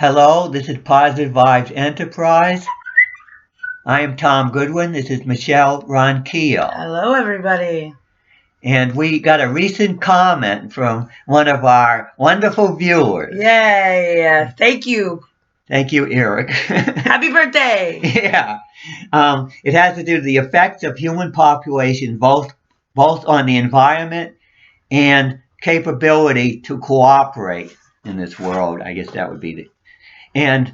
Hello, this is Positive Vibes Enterprise. I am Tom Goodwin. This is Michelle Ronquillo. Hello, everybody. And we got a recent comment from one of our wonderful viewers. Yay. Thank you. Thank you, Eric. Happy birthday. Yeah. It has to do with the effects of human population, both on the environment and capability to cooperate in this world. I guess that would be and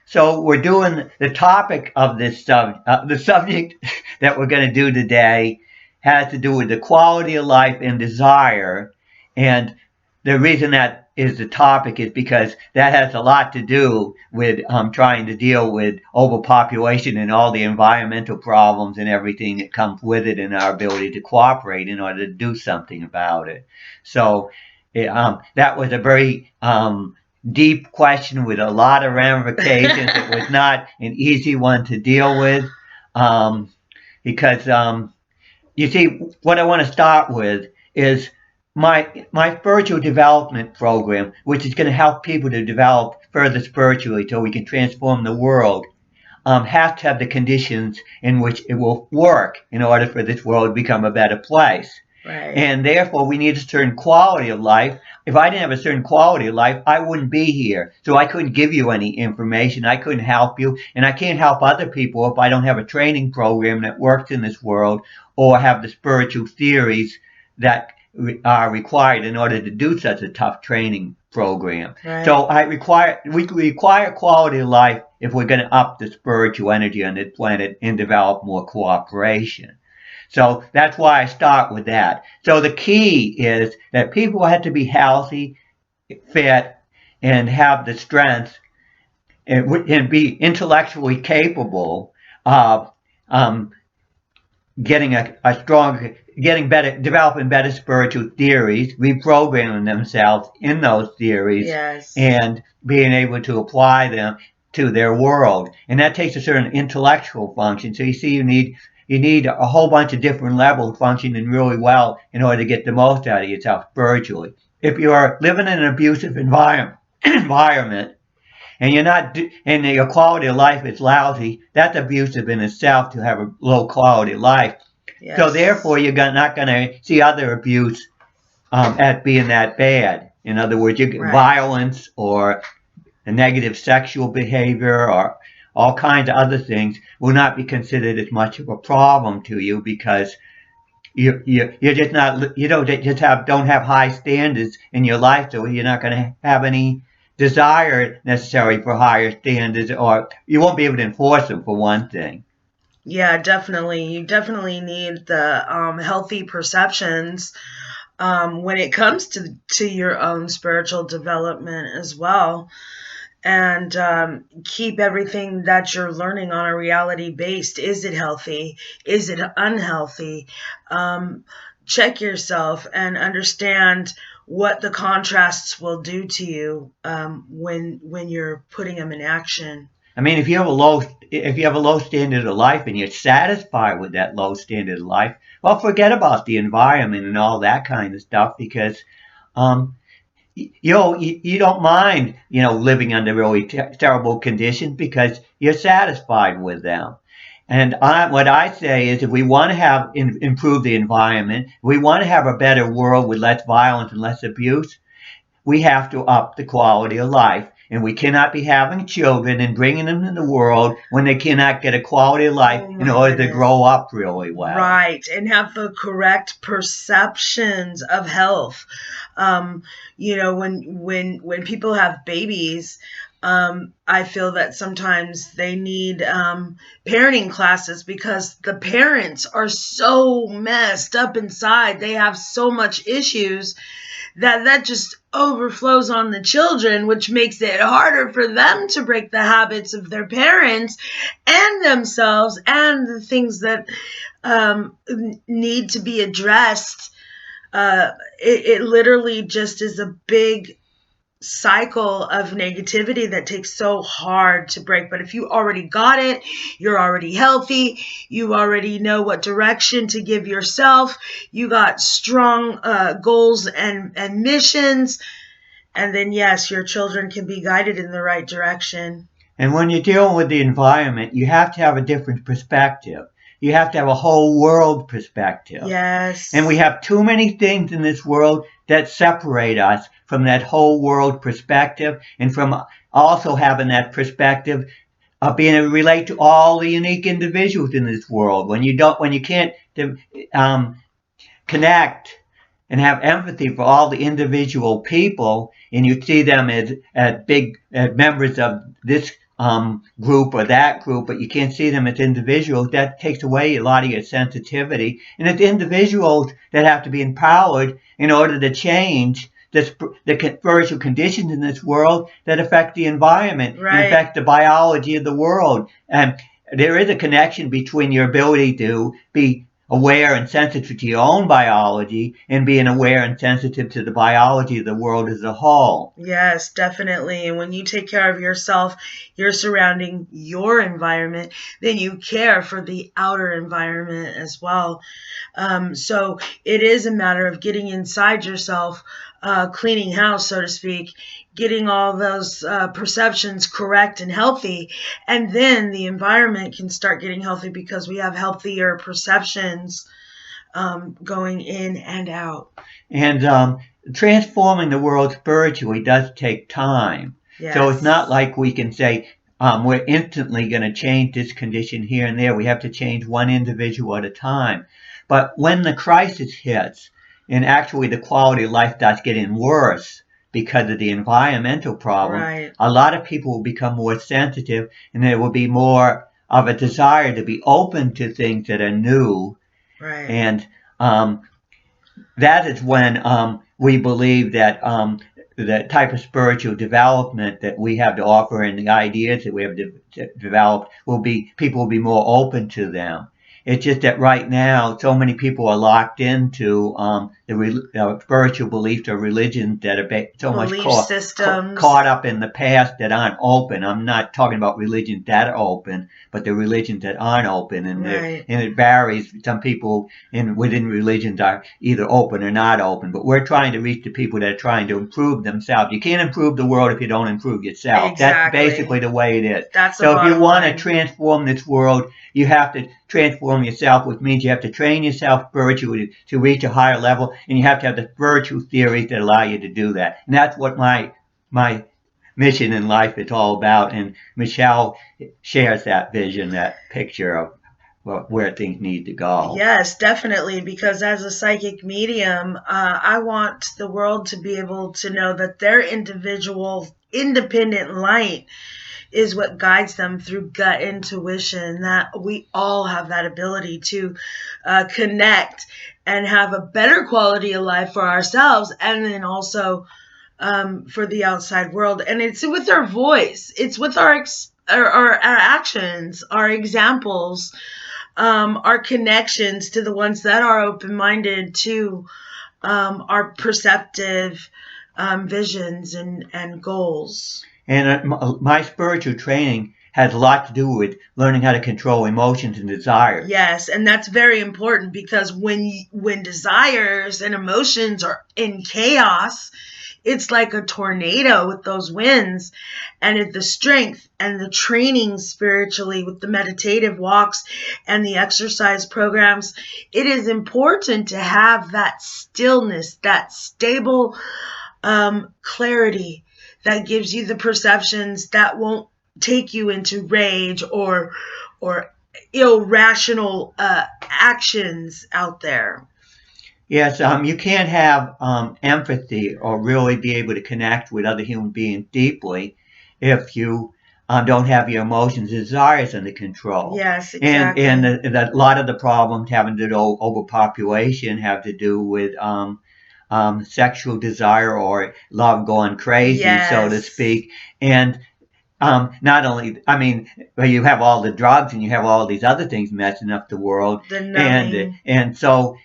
so we're doing the topic of this the subject that we're going to do today has to do with the quality of life and desire. And the reason that is the topic is because that has a lot to do with trying to deal with overpopulation and all the environmental problems and everything that comes with it, and our ability to cooperate in order to do something about it. So that was a very deep question with a lot of ramifications. It was not an easy one to deal with because you see, what I want to start with is my spiritual development program, which is going to help people to develop further spiritually so we can transform the world. Has to have the conditions in which it will work in order for this world to become a better place. Right. And therefore, we need a certain quality of life. If I didn't have a certain quality of life, I wouldn't be here. So I couldn't give you any information. I couldn't help you. And I can't help other people if I don't have a training program that works in this world or have the spiritual theories that are required in order to do such a tough training program. Right. So we require quality of life if we're going to up the spiritual energy on this planet and develop more cooperation. So that's why I start with that. So the key is that people have to be healthy, fit, and have the strength and be intellectually capable of getting developing better spiritual theories, reprogramming themselves in those theories, Yes. and being able to apply them to their world. And that takes a certain intellectual function. So you see, you need a whole bunch of different levels functioning really well in order to get the most out of yourself spiritually. If you are living in an abusive environment and you're not, and your quality of life is lousy, that's abusive in itself to have a low quality life. Yes. So therefore, you're not going to see other abuse as being that bad. In other words, you get violence or a negative sexual behavior or all kinds of other things will not be considered as much of a problem to you because you're just not, you don't have high standards in your life, so you're not going to have any desire necessary for higher standards, or you won't be able to enforce them, for one thing. Yeah, definitely. You definitely need the healthy perceptions when it comes to your own spiritual development as well. And keep everything that you're learning on a reality based. Is it healthy? Is it unhealthy? Check yourself and understand what the contrasts will do to you when you're putting them in action. I mean, if you have a low standard of life and you're satisfied with that low standard of life, well, forget about the environment and all that kind of stuff because you don't mind, living under really terrible conditions because you're satisfied with them. And what I say is if we want to improve the environment, if we want to have a better world with less violence and less abuse, we have to up the quality of life. And we cannot be having children and bringing them into the world when they cannot get a quality of life in order to grow up really well. Right, and have the correct perceptions of health. When people have babies, I feel that sometimes they need parenting classes because the parents are so messed up inside. They have so much issues that just overflows on the children, which makes it harder for them to break the habits of their parents and themselves and the things that need to be addressed. It literally just is a big cycle of negativity that takes so hard to break. But if you already got it, you're already healthy, you already know what direction to give yourself, you got strong goals and missions, And then, yes, your children can be guided in the right direction. And when you're dealing with the environment, you have to have a different perspective. You have to have a whole world perspective. And we Yes. have too many things in this world that separate us from that whole world perspective and from also having that perspective of being able to relate to all the unique individuals in this world. When you can't um, connect and have empathy for all the individual people, and you see them as big as members of this group or that group, but you can't see them as individuals, that takes away a lot of your sensitivity. And it's individuals that have to be empowered in order to change the virtual conditions in this world that affect the environment and Right. affect the biology of the world. And there is a connection between your ability to be aware and sensitive to your own biology and being aware and sensitive to the biology of the world as a whole. Yes, definitely. And when you take care of yourself, your surrounding, your environment, then you care for the outer environment as well. So it is a matter of getting inside yourself, cleaning house, so to speak, getting all those perceptions correct and healthy. And then the environment can start getting healthy because we have healthier perceptions going in and out. And transforming the world spiritually does take time. Yes. So it's not like we can say, we're instantly going to change this condition here and there. We have to change one individual at a time. But when the crisis hits, and actually the quality of life starts getting worse because of the environmental problem, Right. a lot of people will become more sensitive, and there will be more of a desire to be open to things that are new. Right. And that is when we believe that the type of spiritual development that we have to offer and the ideas that we have developed people will be more open to them. It's just that right now, so many people are locked into the spiritual beliefs or religions that are so much Belief systems. caught up in the past that aren't open. I'm not talking about religions that are open, but the religions that aren't open, and Right. and it varies. Some people within religions are either open or not open, but we're trying to reach the people that are trying to improve themselves. You can't improve the world if you don't improve yourself. Exactly. That's basically the way it is. That's the So if you bottom want to line. transform this world, you have to transform yourself, which means you have to train yourself spiritually to reach a higher level, and you have to have the spiritual theories that allow you to do that. And that's what my mission in life is all about. And Michelle shares that vision, that picture of where things need to go. Yes, definitely. Because as a psychic medium, I want the world to be able to know that their individual, independent light is what guides them through gut intuition. That we all have that ability to connect and have a better quality of life for ourselves, and then also for the outside world. And it's with our voice. It's with our actions, our examples, our connections to the ones that are open-minded to our perceptive visions and goals. And my spiritual training has a lot to do with learning how to control emotions and desires. Yes, and that's very important because when desires and emotions are in chaos, it's like a tornado with those winds, and the strength and the training spiritually with the meditative walks and the exercise programs, it is important to have that stillness, that stable clarity that gives you the perceptions that won't take you into rage or irrational actions out there. Yes, you can't have empathy or really be able to connect with other human beings deeply if you don't have your emotions and desires under control. Yes, exactly. And a lot of the problems having to do with overpopulation have to do with sexual desire or love going crazy, so to Yes. speak. And not only, I mean, you have all the drugs and you have all these other things messing up the world, The numbing. and so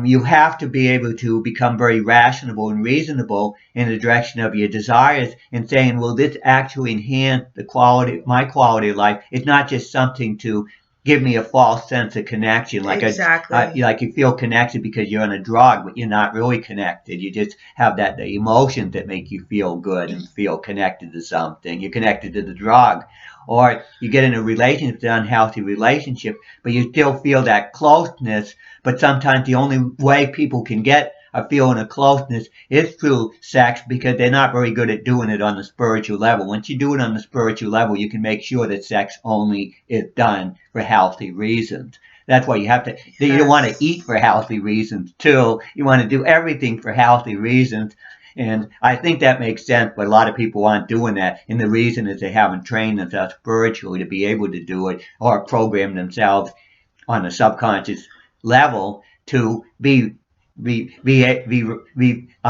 you have to be able to become very rational and reasonable in the direction of your desires and saying, will this actually enhance my quality of life? It's not just something to give me a false sense of connection, Exactly. like you feel connected because you're on a drug, but you're not really connected. You just have the emotions that make you feel good and feel connected to something. You're connected to the drug. Or you get in a relationship, an unhealthy relationship, but you still feel that closeness. But sometimes the only way people can get a feeling of closeness is through sex, because they're not very good at doing it on the spiritual level. Once you do it on the spiritual level, you can make sure that sex only is done for healthy reasons. That's why you don't want to eat Yes. for healthy reasons too. You want to do everything for healthy reasons. And I think that makes sense, but a lot of people aren't doing that. And the reason is they haven't trained themselves spiritually to be able to do it, or program themselves on a subconscious level to be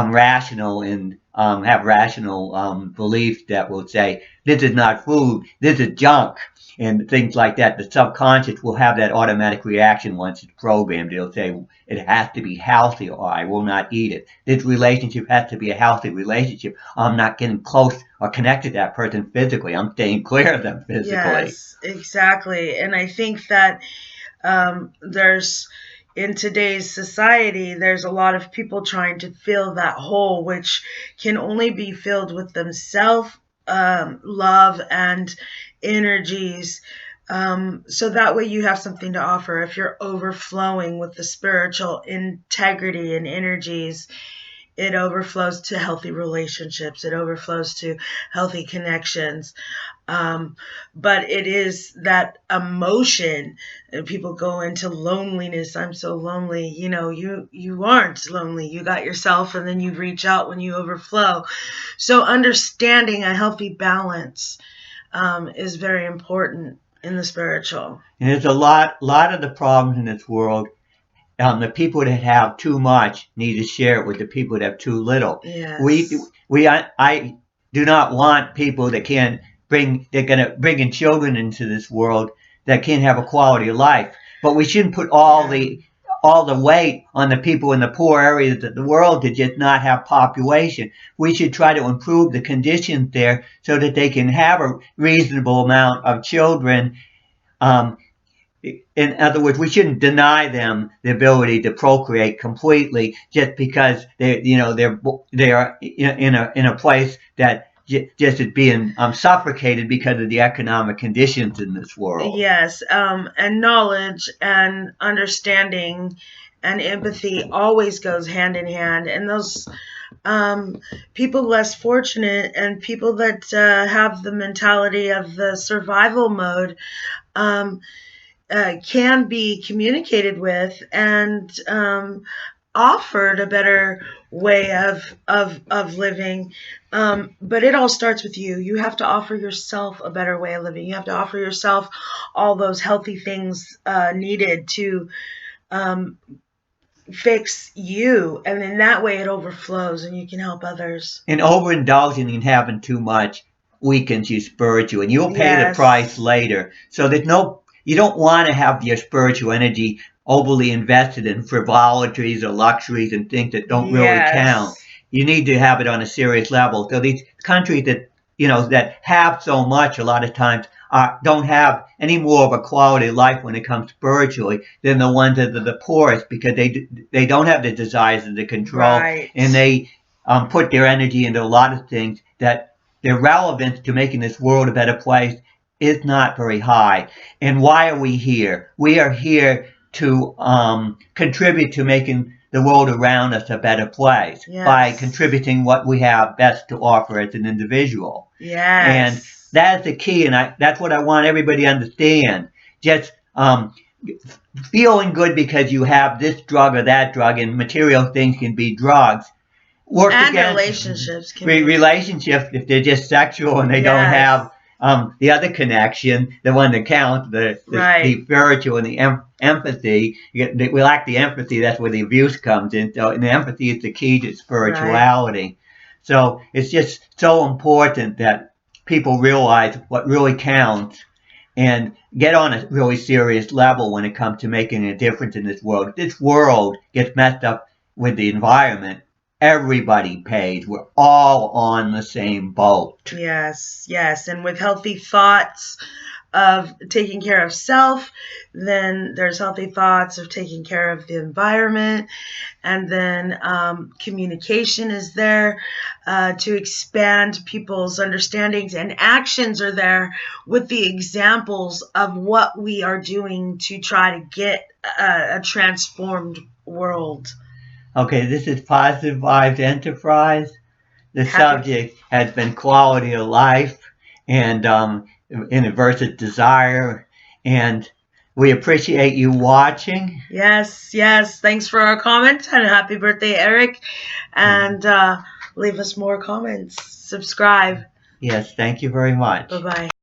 rational, and have rational beliefs that will say this is not food, this is junk, and things like that. The subconscious will have that automatic reaction once it's programmed. It'll say it has to be healthy, or I will not eat it. This relationship has to be a healthy relationship. I'm not getting close or connected to that person physically. I'm staying clear of them physically. Yes, exactly. And I think that there's in today's society, there's a lot of people trying to fill that hole, which can only be filled with themselves, love, and energies. So that way you have something to offer. If you're overflowing with the spiritual integrity and energies, it overflows to healthy relationships, it overflows to healthy connections. um, but it is that emotion, and people go into loneliness. I'm so lonely. You aren't lonely. You got yourself, and then you reach out when you overflow. So understanding a healthy balance is very important in the spiritual. And there's a lot of the problems in this world. The people that have too much need to share it with the people that have too little. We, Yes. I do not want people they're going to bring in children into this world that can't have a quality of life. But we shouldn't put Yeah. all the weight on the people in the poor areas of the world to just not have population. We should try to improve the conditions there so that they can have a reasonable amount of children. Um, in other words, we shouldn't deny them the ability to procreate completely just because they are in a place that just is being suffocated because of the economic conditions in this world. Yes, and knowledge and understanding and empathy always goes hand in hand. And those um, people less fortunate and people that have the mentality of the survival mode um, can be communicated with and offered a better way of living. But it all starts with you. You have to offer yourself a better way of living. You have to offer yourself all those healthy things needed to um, fix you, and in that way it overflows and you can help others. And overindulging and having too much weakens you spiritually, and you'll pay the price Yes. later. So you don't want to have your spiritual energy overly invested in frivolities or luxuries and things that don't really count. Yes. You need to have it on a serious level. So these countries that have so much, a lot of times don't have any more of a quality of life when it comes spiritually than the ones that are the poorest, because they don't have the desires and the control, Right. and they put their energy into a lot of things that their relevance to making this world a better place is not very high. And why are we here? We are here to contribute to making the world around us a better place by Yes. contributing what we have best to offer as an individual. And Yes. that's the key, and that's what I want everybody to understand. Just feeling good because you have this drug or that drug, and material things can be drugs, work And against relationships can be. relationships if they're just sexual and they don't Yes. have the other connection, the one that counts, the Right. spiritual and the empathy. We lack the empathy. That's where the abuse comes in. So, and the empathy is the key to Right. spirituality. So it's just so important that people realize what really counts and get on a really serious level when it comes to making a difference in this world. If this world gets messed up with the environment, everybody pays. We're all on the same boat. Yes. Yes. And with healthy thoughts, of taking care of self. Then there's healthy thoughts of taking care of the environment. And then communication is there to expand people's understandings, and actions are there with the examples of what we are doing to try to get a transformed world. Okay, this is Positive Vibes Enterprise. The subject has been quality of life and versus desire. And we appreciate you watching. Yes, yes. Thanks for our comment, and happy birthday, Eric. And leave us more comments. Subscribe. Yes, thank you very much. Bye-bye.